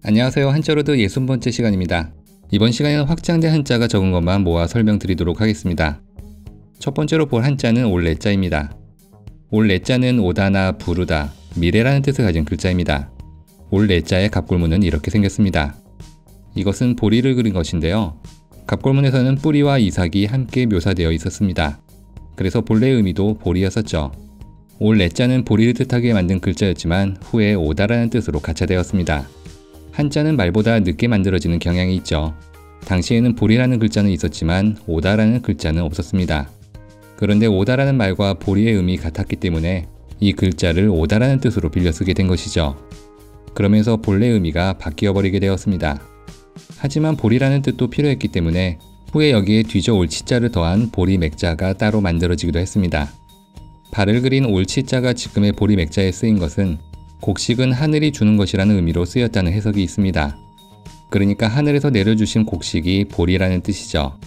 안녕하세요. 한자로드 60번째 시간입니다. 이번 시간에는 확장된 한자가 적은 것만 모아 설명드리도록 하겠습니다. 첫 번째로 볼 한자는 올레자입니다. 올레자는 오다나 부르다, 미래라는 뜻을 가진 글자입니다. 올레자의 갑골문은 이렇게 생겼습니다. 이것은 보리를 그린 것인데요. 갑골문에서는 뿌리와 이삭이 함께 묘사되어 있었습니다. 그래서 본래 의미도 보리였었죠. 올레자는 보리를 뜻하게 만든 글자였지만 후에 오다라는 뜻으로 가차되었습니다. 한자는 말보다 늦게 만들어지는 경향이 있죠. 당시에는 보리라는 글자는 있었지만 오다라는 글자는 없었습니다. 그런데 오다라는 말과 보리의 의미 같았기 때문에 이 글자를 오다라는 뜻으로 빌려 쓰게 된 것이죠. 그러면서 본래 의미가 바뀌어 버리게 되었습니다. 하지만 보리라는 뜻도 필요했기 때문에 후에 여기에 뒤져 올치자를 더한 보리맥자가 따로 만들어지기도 했습니다. 발을 그린 올치자가 지금의 보리맥자에 쓰인 것은 곡식은 하늘이 주는 것이라는 의미로 쓰였다는 해석이 있습니다. 그러니까 하늘에서 내려주신 곡식이 보리라는 뜻이죠.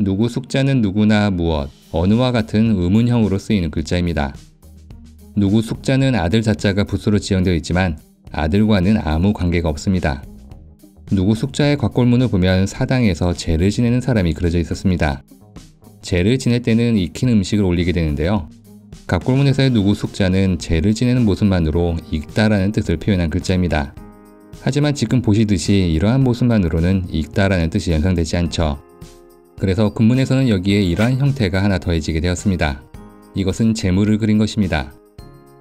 누구 숙자는 누구나 무엇, 어느와 같은 의문형으로 쓰이는 글자입니다. 누구 숙자는 아들 자자가 붓으로 지정되어 있지만 아들과는 아무 관계가 없습니다. 누구 숙자의 곽골문을 보면 사당에서 제를 지내는 사람이 그려져 있었습니다. 제를 지낼 때는 익힌 음식을 올리게 되는데요. 갑골문에서의 누구 숙자는 제를 지내는 모습만으로 익다라는 뜻을 표현한 글자입니다. 하지만 지금 보시듯이 이러한 모습만으로는 익다라는 뜻이 연상되지 않죠. 그래서 금문에서는 여기에 이러한 형태가 하나 더해지게 되었습니다. 이것은 재물을 그린 것입니다.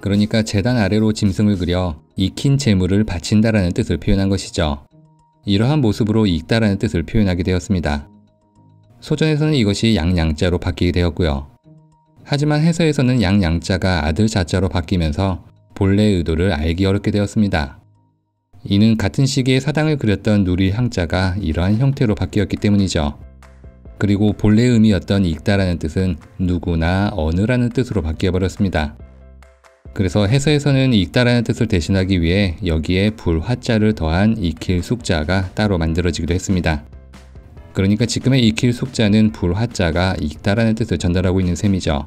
그러니까 제단 아래로 짐승을 그려 익힌 재물을 바친다라는 뜻을 표현한 것이죠. 이러한 모습으로 익다라는 뜻을 표현하게 되었습니다. 소전에서는 이것이 양양자로 바뀌게 되었고요. 하지만 해서에서는 양양자가 아들 자자로 바뀌면서 본래의 의도를 알기 어렵게 되었습니다. 이는 같은 시기에 사당을 그렸던 누릴 향자가 이러한 형태로 바뀌었기 때문이죠. 그리고 본래의 의미였던 익다라는 뜻은 누구나 어느라는 뜻으로 바뀌어버렸습니다. 그래서 해서에서는 익다라는 뜻을 대신하기 위해 여기에 불화자를 더한 익힐 숙자가 따로 만들어지기도 했습니다. 그러니까 지금의 익힐 숙자는 불화자가 익다라는 뜻을 전달하고 있는 셈이죠.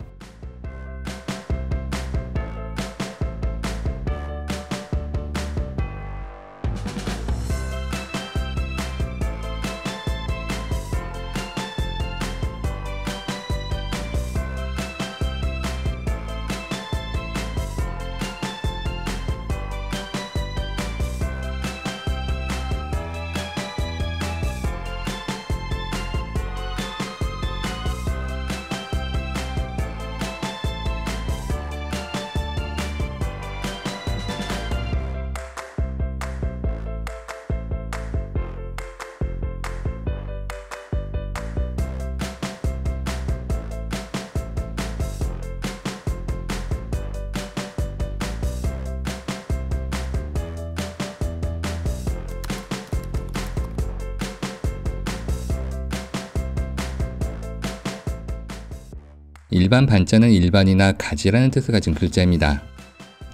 일반 반자는 일반이나 가지라는 뜻을 가진 글자입니다.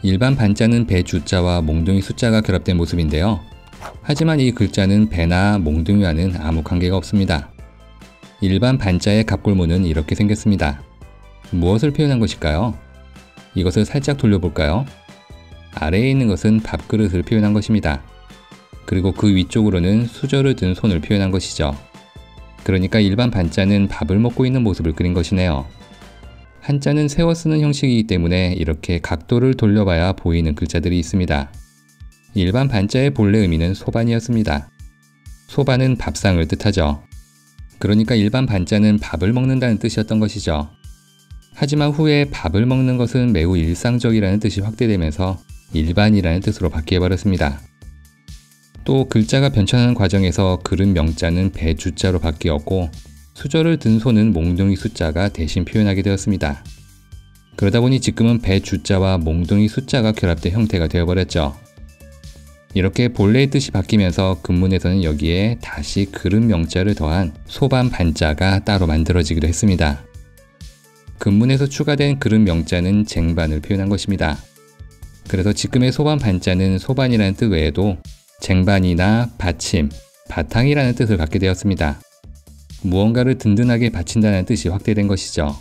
일반 반자는 배 주자와 몽둥이 숫자가 결합된 모습인데요. 하지만 이 글자는 배나 몽둥이와는 아무 관계가 없습니다. 일반 반자의 갑골문은 이렇게 생겼습니다. 무엇을 표현한 것일까요? 이것을 살짝 돌려볼까요? 아래에 있는 것은 밥그릇을 표현한 것입니다. 그리고 그 위쪽으로는 수저를 든 손을 표현한 것이죠. 그러니까 일반 반자는 밥을 먹고 있는 모습을 그린 것이네요. 한자는 세워 쓰는 형식이기 때문에 이렇게 각도를 돌려봐야 보이는 글자들이 있습니다. 일반 반자의 본래 의미는 소반이었습니다. 소반은 밥상을 뜻하죠. 그러니까 일반 반자는 밥을 먹는다는 뜻이었던 것이죠. 하지만 후에 밥을 먹는 것은 매우 일상적이라는 뜻이 확대되면서 일반이라는 뜻으로 바뀌어버렸습니다. 또 글자가 변천하는 과정에서 그릇 명자는 배 주자로 바뀌었고 수저를 든 손은 몽둥이 숫자가 대신 표현하게 되었습니다. 그러다 보니 지금은 배 주자와 몽둥이 숫자가 결합된 형태가 되어버렸죠. 이렇게 본래의 뜻이 바뀌면서 금문에서는 여기에 다시 그릇 명자를 더한 소반 반자가 따로 만들어지기도 했습니다. 금문에서 추가된 그릇 명자는 쟁반을 표현한 것입니다. 그래서 지금의 소반 반자는 소반이라는 뜻 외에도 쟁반이나 받침, 바탕이라는 뜻을 갖게 되었습니다. 무언가를 든든하게 받친다는 뜻이 확대된 것이죠.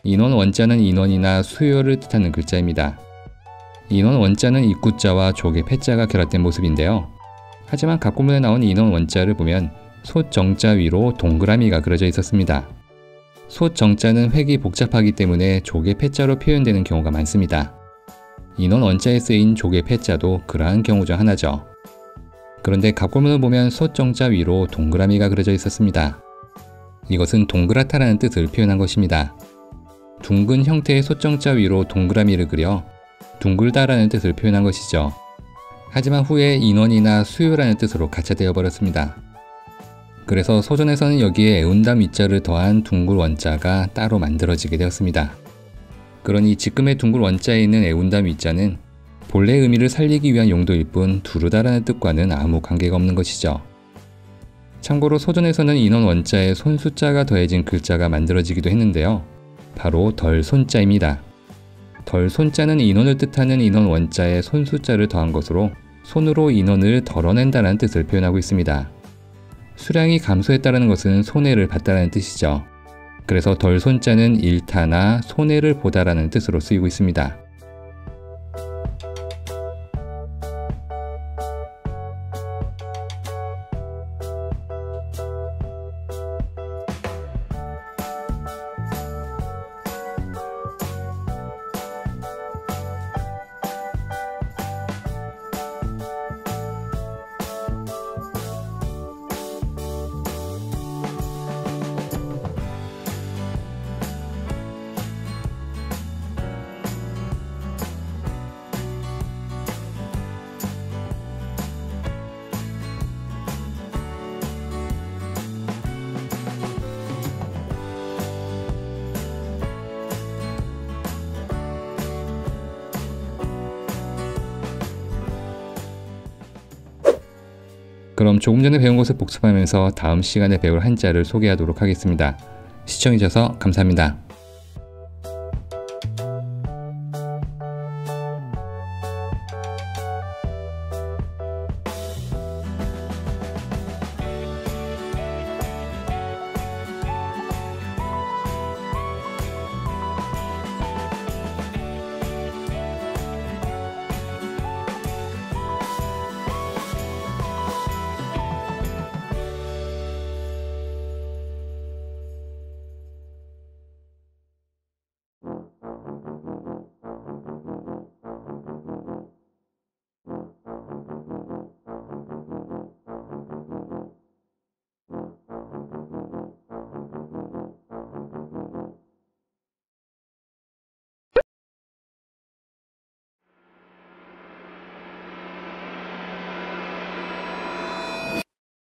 인원 원자는 인원이나 수요를 뜻하는 글자입니다. 인원 원자는 입구자와 조개 패자가 결합된 모습인데요. 하지만 갑골문에 나온 인원 원자를 보면 솥정자 위로 동그라미가 그려져 있었습니다. 솥정자는 획이 복잡하기 때문에 조개 패자로 표현되는 경우가 많습니다. 인원 원자에 쓰인 조개 패자도 그러한 경우 중 하나죠. 그런데 갑골문을 보면 솥정자 위로 동그라미가 그려져 있었습니다. 이것은 동그랗다라는 뜻을 표현한 것입니다. 둥근 형태의 솥정자 위로 동그라미를 그려 둥글다라는 뜻을 표현한 것이죠. 하지만 후에 인원이나 수요라는 뜻으로 가차되어 버렸습니다. 그래서 소전에서는 여기에 애운담 위자를 더한 둥글 원자가 따로 만들어지게 되었습니다. 그러니 지금의 둥글 원자에 있는 애운담 위자는 본래의 의미를 살리기 위한 용도일 뿐 두르다라는 뜻과는 아무 관계가 없는 것이죠. 참고로 소전에서는 인원 원자에 손 숫자가 더해진 글자가 만들어지기도 했는데요. 바로 덜 손자입니다. 덜 손자는 인원을 뜻하는 인원 원자에 손 숫자를 더한 것으로 손으로 인원을 덜어낸다는 뜻을 표현하고 있습니다. 수량이 감소했다는 것은 손해를 봤다는 뜻이죠. 그래서 덜 손자는 일타나 손해를 보다라는 뜻으로 쓰이고 있습니다. 그럼 조금 전에 배운 것을 복습하면서 다음 시간에 배울 한자를 소개하도록 하겠습니다. 시청해주셔서 감사합니다.